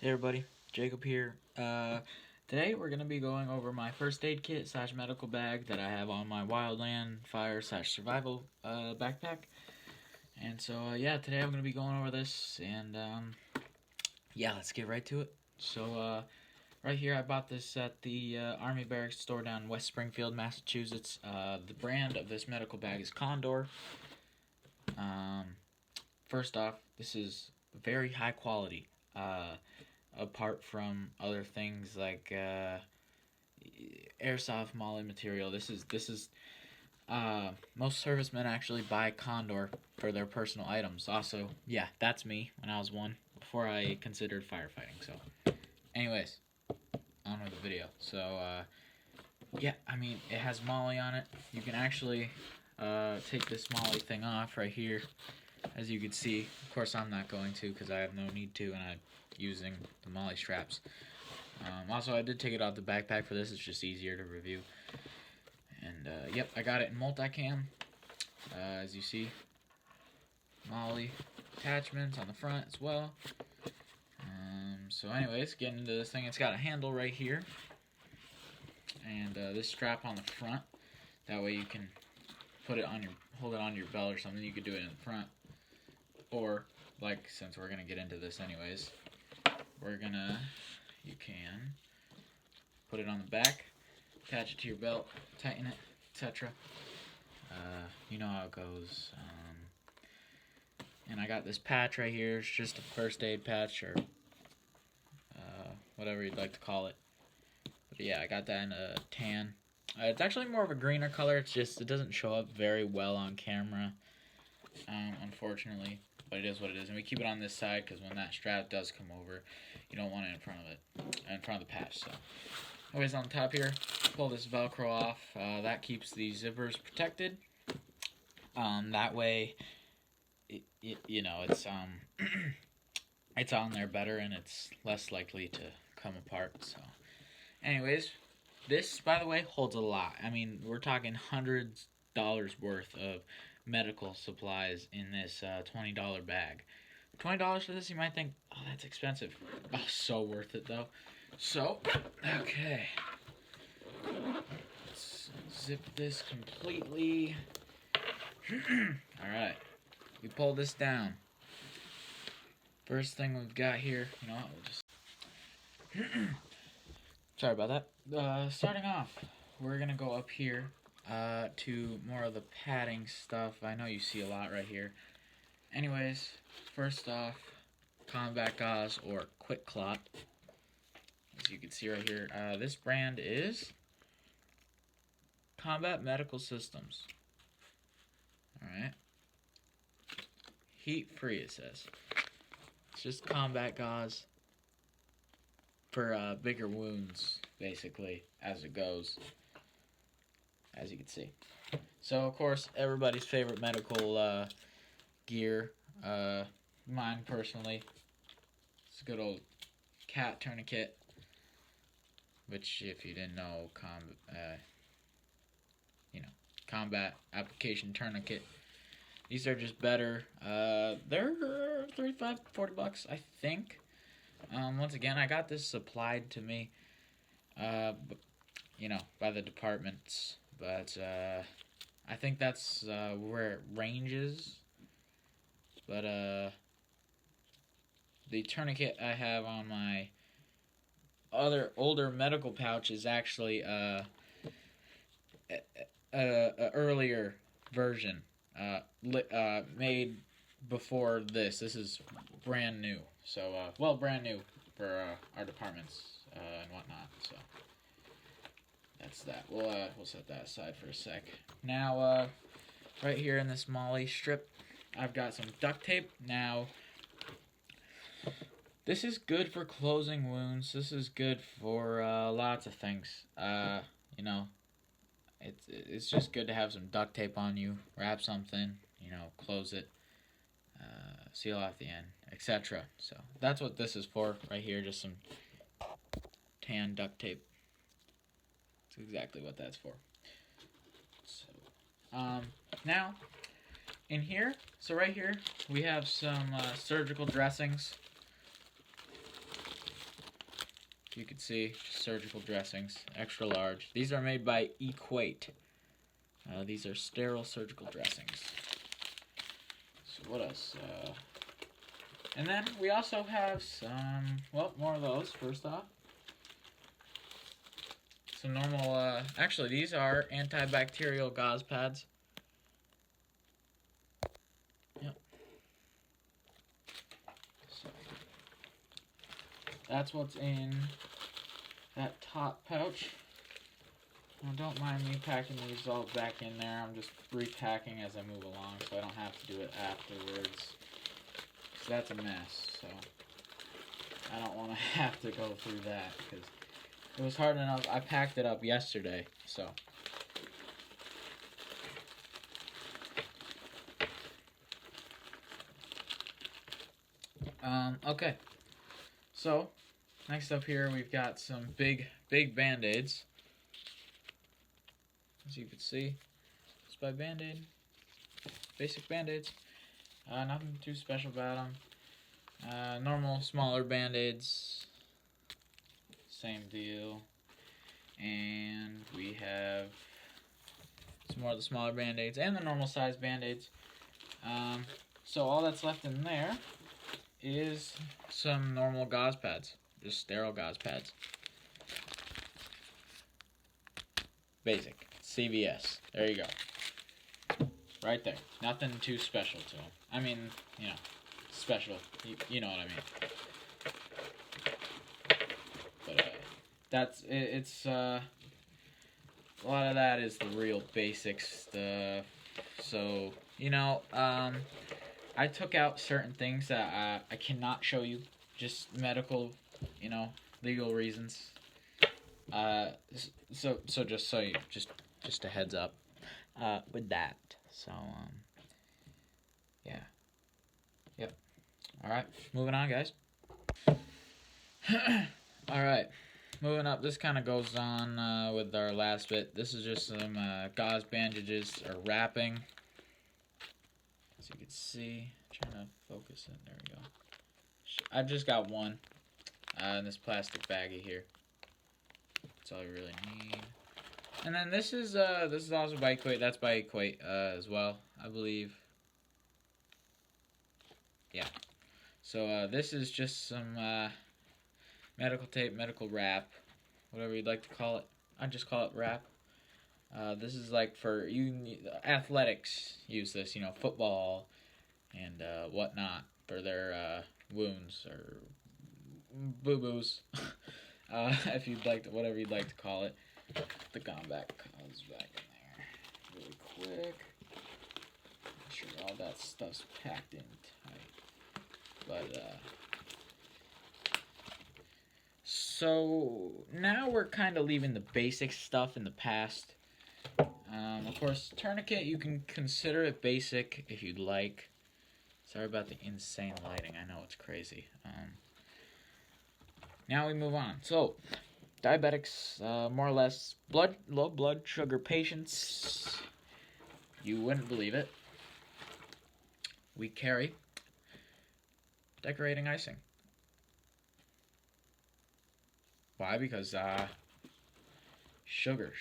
Hey everybody, Jacob here. Today we're going to be going over my first aid kit slash medical bag that I have on my wildland fire slash survival backpack. And so yeah, today I'm going to be going over this and yeah, let's get right to it. So right here I bought this at the Army Barracks store down in West Springfield, Massachusetts. The brand of this medical bag is Condor. First off, this is very high quality. Apart from other things like airsoft molly material, this is most servicemen actually buy Condor for their personal items. Also, yeah, that's me when I was one before I considered firefighting. So, anyways, on with the video. So, yeah, I mean it has molly on it. You can actually take this molly thing off right here, as you can see. Of course, I'm not going to because I have no need to, and I'm using the molly straps. Also, I did take it out the backpack for this. It's just easier to review. And yep, I got it in multicam. As you see, molly attachments on the front as well. So anyways, getting into this thing, it's got a handle right here, and this strap on the front. That way you can put it on hold it on your belt or something. You could do it in the front, or like since we're gonna get into this anyways, you can put it on the back, attach it to your belt, tighten it, etc. You know how it goes. And I got this patch right here. It's just a first aid patch, or whatever you'd like to call it. But yeah, I got that in a tan. It's actually more of a greener color. It's just it doesn't show up very well on camera, unfortunately. But it is what it is, and we keep it on this side because when that strap does come over, you don't want it in front of the patch. So, anyways, on the top here, pull this Velcro off. That keeps the zippers protected. That way, it's it's on there better, and it's less likely to come apart. So, anyways, this, by the way, holds a lot. I mean, we're talking $100 worth of medical supplies in this $20 bag. $20 for this, you might think, oh, that's expensive. Oh, so worth it, though. So, okay. Let's zip this completely. Alright. We pull this down. First thing we've got here, you know what, we'll just... Sorry about that. Starting off, we're going to go up here to more of the padding stuff. I know you see a lot right here. Anyways, first off, combat gauze or quick clot. As you can see right here, this brand is Combat Medical Systems. Alright. Heat free, it says. It's just combat gauze for bigger wounds, basically, as it goes. As you can see. So, of course, everybody's favorite medical gear. Mine, personally, it's a good old cat tourniquet. Which, if you didn't know, combat application tourniquet. These are just better. They're $35, $40, I think. Once again, I got this supplied to me, by the departments. But I think that's where it ranges. But the tourniquet I have on my other older medical pouch is actually a earlier version, made before this. This is brand new. So brand new for our departments and whatnot. So that's that. We'll set that aside for a sec. Now, right here in this molly strip, I've got some duct tape. Now, this is good for closing wounds. This is good for lots of things. It's just good to have some duct tape on you. Wrap something, close it, seal off the end, etc. So that's what this is for right here. Just some tan duct tape. That's exactly what that's for. So, now, in here, so right here, we have some surgical dressings. You can see surgical dressings, extra large. These are made by Equate. These are sterile surgical dressings. So what else? And then we also have some, well, more of those, first off. Some normal, actually these are antibacterial gauze pads. Yep. So, that's what's in that top pouch. Now don't mind me packing these all back in there. I'm just repacking as I move along so I don't have to do it afterwards. So that's a mess, so I don't want to have to go through that because it was hard enough. I packed it up yesterday, so. Okay. So, next up here we've got some big Band-Aids. As you can see, it's by Band-Aid. Basic Band-Aids. Nothing too special about them. Normal, smaller Band-Aids. Same deal. And we have some more of the smaller Band-Aids and the normal size Band-Aids. So all that's left in there is some normal gauze pads. Just sterile gauze pads. Basic. CVS. There you go. Right there. Nothing too special to them. I mean, you know, special. You know what I mean. But that's it. It's a lot of that is the real basic stuff. So you know, I took out certain things that I cannot show you, just medical, you know, legal reasons. So just just a heads up, with that. So yeah, yep. All right, moving on, guys. All right, moving up. This kind of goes on with our last bit. This is just some gauze bandages or wrapping. As you can see, trying to focus it. There we go. I just got one in this plastic baggie here. That's all you really need. And then this is also by Equate. That's by Equate as well, I believe. Yeah. So this is just some medical tape, medical wrap, whatever you'd like to call it. I just call it wrap. This is like for athletics use this, you know, football and whatnot for their wounds or boo-boos. If you'd like to, whatever you'd like to call it. The combat comes back in there really quick. Make sure all that stuff's packed in tight. But so now we're kind of leaving the basic stuff in the past. Of course, tourniquet, you can consider it basic if you'd like. Sorry about the insane lighting. I know it's crazy. Now we move on. So, diabetics, more or less low blood sugar patients. You wouldn't believe it. We carry decorating icing. Why? Because sugar.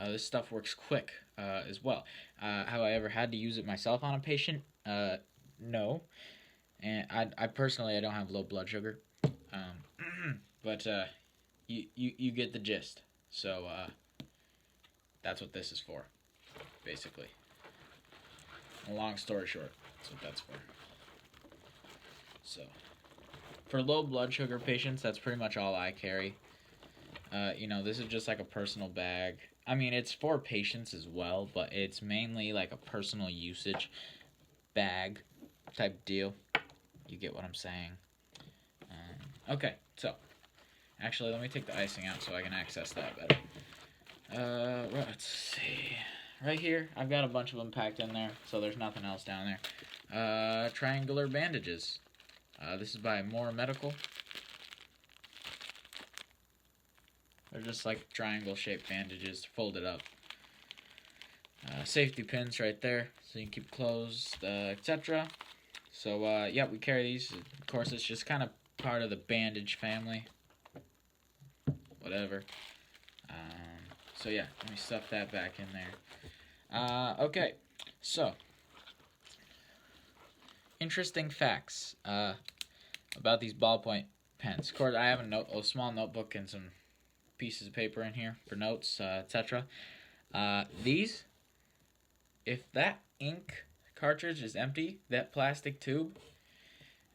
This stuff works quick as well. Have I ever had to use it myself on a patient? No. And I personally, I don't have low blood sugar. But you get the gist. So that's what this is for, basically. A long story short, that's what that's for. So for low blood sugar patients, that's pretty much all I carry. You know, this is just like a personal bag. I mean, it's for patients as well, but it's mainly like a personal usage bag type deal. You get what I'm saying? Okay, so actually, let me take the icing out so I can access that better. Let's see. Right here, I've got a bunch of them packed in there, so there's nothing else down there. Triangular bandages. This is by More Medical. They're just like triangle-shaped bandages folded up. Safety pins right there, so you can keep closed, etc. So, yeah, we carry these. Of course, it's just kind of part of the bandage family. whatever. So yeah, let me stuff that back in there. Okay, so interesting facts about these ballpoint pens. Of course, I have a small notebook and some pieces of paper in here for notes, etc. These, if that ink cartridge is empty, that plastic tube,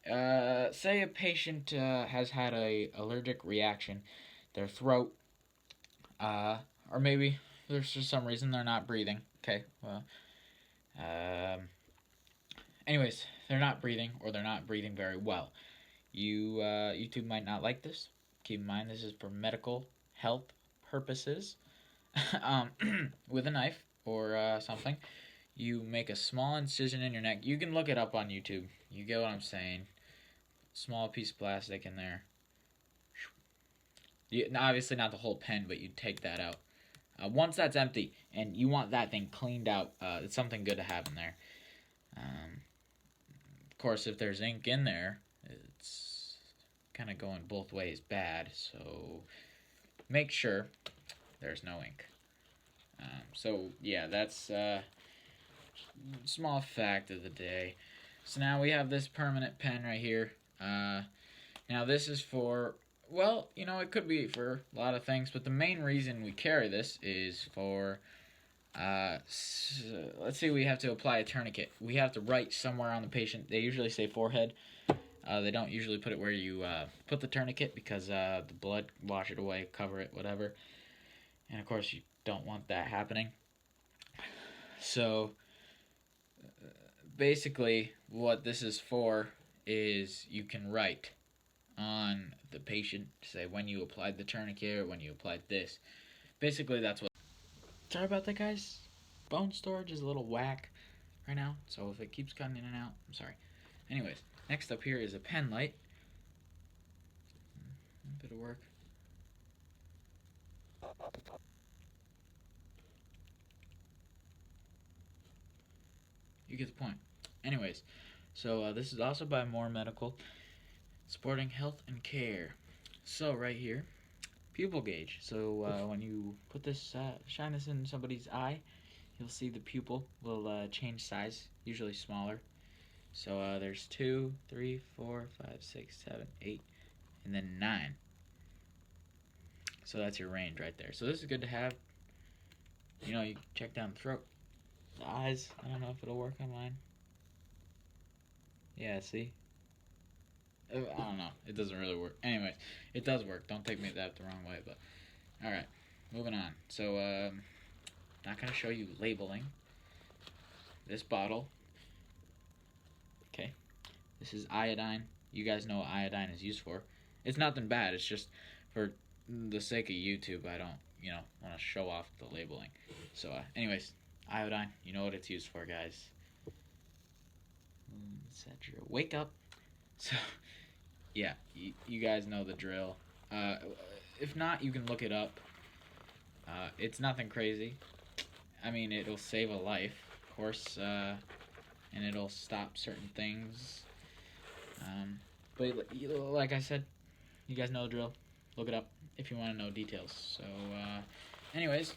say a patient has had a allergic reaction, their throat, or maybe there's for some reason they're not breathing. Okay, well, anyways, they're not breathing or they're not breathing very well. YouTube might not like this. Keep in mind this is for medical health purposes. With a knife or something, you make a small incision in your neck. You can look it up on YouTube. You get what I'm saying. Small piece of plastic in there. Obviously not the whole pen, but you take that out. Once that's empty and you want that thing cleaned out, it's something good to have in there. Of course, if there's ink in there, it's kind of going both ways bad. So make sure there's no ink. So yeah, that's small fact of the day. So now we have this permanent pen right here. Now this is for, well, it could be for a lot of things, but the main reason we carry this is for, let's say we have to apply a tourniquet. We have to write somewhere on the patient. They usually say forehead. They don't usually put it where you put the tourniquet because the blood wash it away, cover it, whatever. And of course you don't want that happening. So basically what this is for is you can write on the patient, say when you applied the tourniquet or when you applied this. Basically that's what. Sorry about that, guys. Bone storage is a little whack right now, so if it keeps cutting in and out, I'm sorry. Anyways, next up here is a pen light. A bit of work. You get the point. Anyways, so this is also by More Medical, supporting health and care. So right here, pupil gauge. So when you put this, shine this in somebody's eye, you'll see the pupil will change size, usually smaller. So there's 2, 3, 4, 5, 6, 7, 8, and then 9. So that's your range right there. So this is good to have. You check down the throat. The eyes, I don't know if it'll work on mine. Yeah, see? I don't know. It doesn't really work. Anyways, it does work. Don't take me that the wrong way, but alright. Moving on. So, not gonna show you labeling. This bottle. Okay. This is iodine. You guys know what iodine is used for. It's nothing bad. It's just for the sake of YouTube, I don't, want to show off the labeling. So, anyways, iodine. You know what it's used for, guys. Etc. Wake up. So, yeah, you guys know the drill. If not, you can look it up. It's nothing crazy. I mean, it'll save a life, of course, and it'll stop certain things. But like I said, you guys know the drill. Look it up if you want to know details. So, anyways,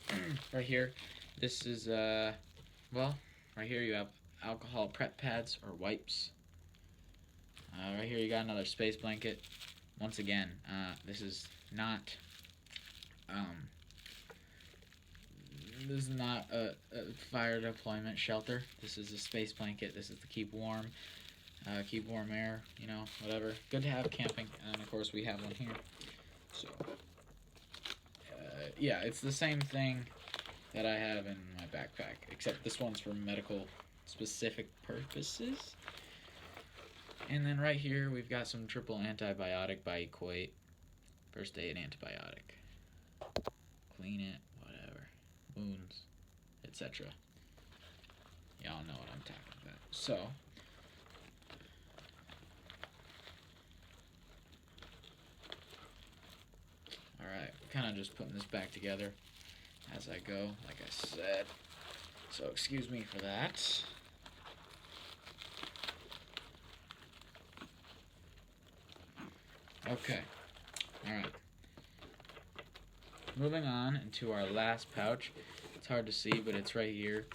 right here, this is, well, right here you have alcohol prep pads or wipes. Right here you got another space blanket. Once again, this is not a fire deployment shelter. This is a space blanket. This is to keep warm air, whatever. Good to have camping, and of course we have one here. So, yeah, it's the same thing that I have in my backpack, except this one's for medical specific purposes. And then right here we've got some triple antibiotic by Equate. First aid antibiotic. Clean it, whatever. Wounds, etc. Y'all know what I'm talking about. So, alright, kind of just putting this back together as I go, like I said. So excuse me for that. Okay. Alright. moving on into our last pouch. It's hard to see, but it's right here.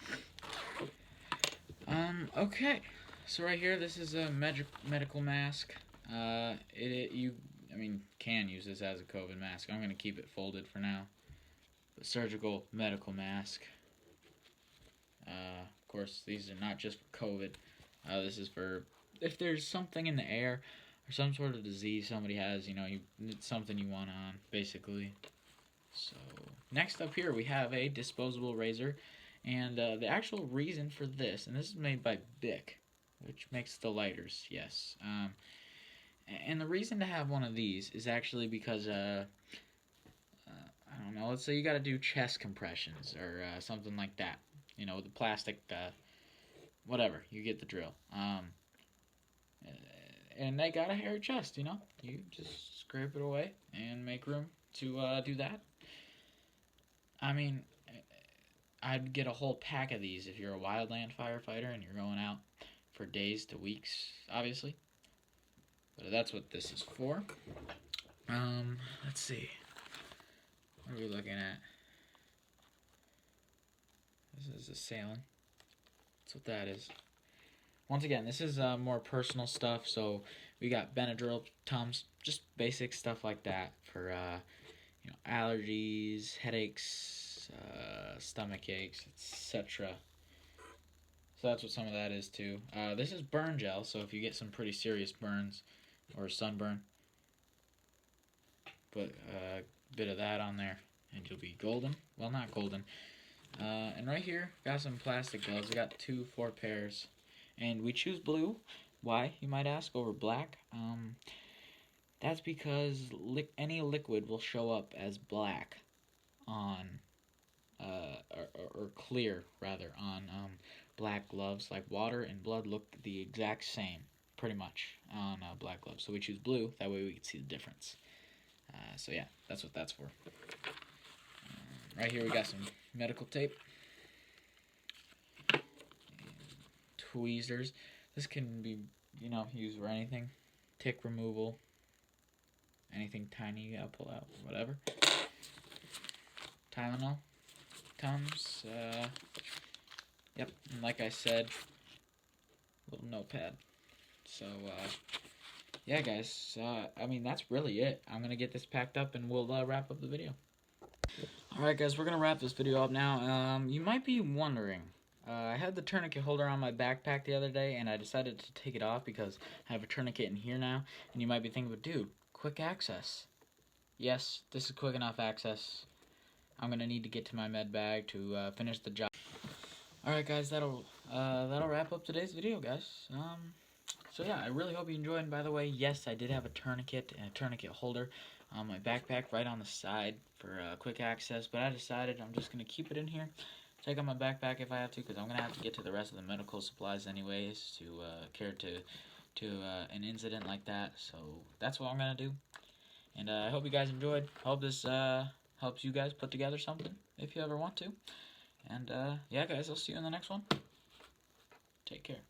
Okay. So right here, this is a medical mask. You can use this as a COVID mask. I'm gonna keep it folded for now. A surgical medical mask. Of course, these are not just for COVID. This is for if there's something in the air or some sort of disease somebody has. It's something you want on, basically. So next up here, we have a disposable razor, and the actual reason for this, and this is made by Bic, which makes the lighters. Yes. And the reason to have one of these is actually because I don't know. Let's say you got to do chest compressions or something like that. With the plastic, whatever. You get the drill. And they got a hairy chest. You just scrape it away and make room to do that. I mean, I'd get a whole pack of these if you're a wildland firefighter and you're going out for days to weeks, obviously. But that's what this is for. Let's see. What are we looking at? This is a Salem. That's what that is. Once again, this is more personal stuff. So we got Benadryl, Tums, just basic stuff like that for allergies, headaches, stomach aches, etc. So that's what some of that is too. This is burn gel. So if you get some pretty serious burns or sunburn, put a bit of that on there and you'll be golden. Well, not golden. And right here, got some plastic gloves. We got 4 pairs. And we choose blue. Why, you might ask, over black? That's because any liquid will show up as black on, or clear, rather, on black gloves. Like water and blood look the exact same, pretty much, on black gloves. So we choose blue. That way we can see the difference. So yeah, that's what that's for. Right here we got some medical tape. And tweezers. This can be, used for anything. Tick removal. Anything tiny you gotta pull out, whatever. Tylenol. Tums. Yep, and like I said, little notepad. So, yeah, guys, that's really it. I'm gonna get this packed up and we'll wrap up the video. Alright, guys, we're gonna wrap this video up now. You might be wondering, I had the tourniquet holder on my backpack the other day, and I decided to take it off because I have a tourniquet in here now. And you might be thinking, but dude, quick access. Yes, this is quick enough access. I'm gonna need to get to my med bag to finish the job. Alright, guys, that'll wrap up today's video, guys. So yeah, I really hope you enjoyed. And by the way, yes, I did have a tourniquet and a tourniquet holder on my backpack right on the side for quick access, but I decided I'm just going to keep it in here, take out my backpack if I have to, because I'm going to have to get to the rest of the medical supplies anyways to care to an incident like that. So that's what I'm going to do. And I hope you guys enjoyed. Hope this helps you guys put together something if you ever want to. And yeah, guys, I'll see you in the next one. Take care.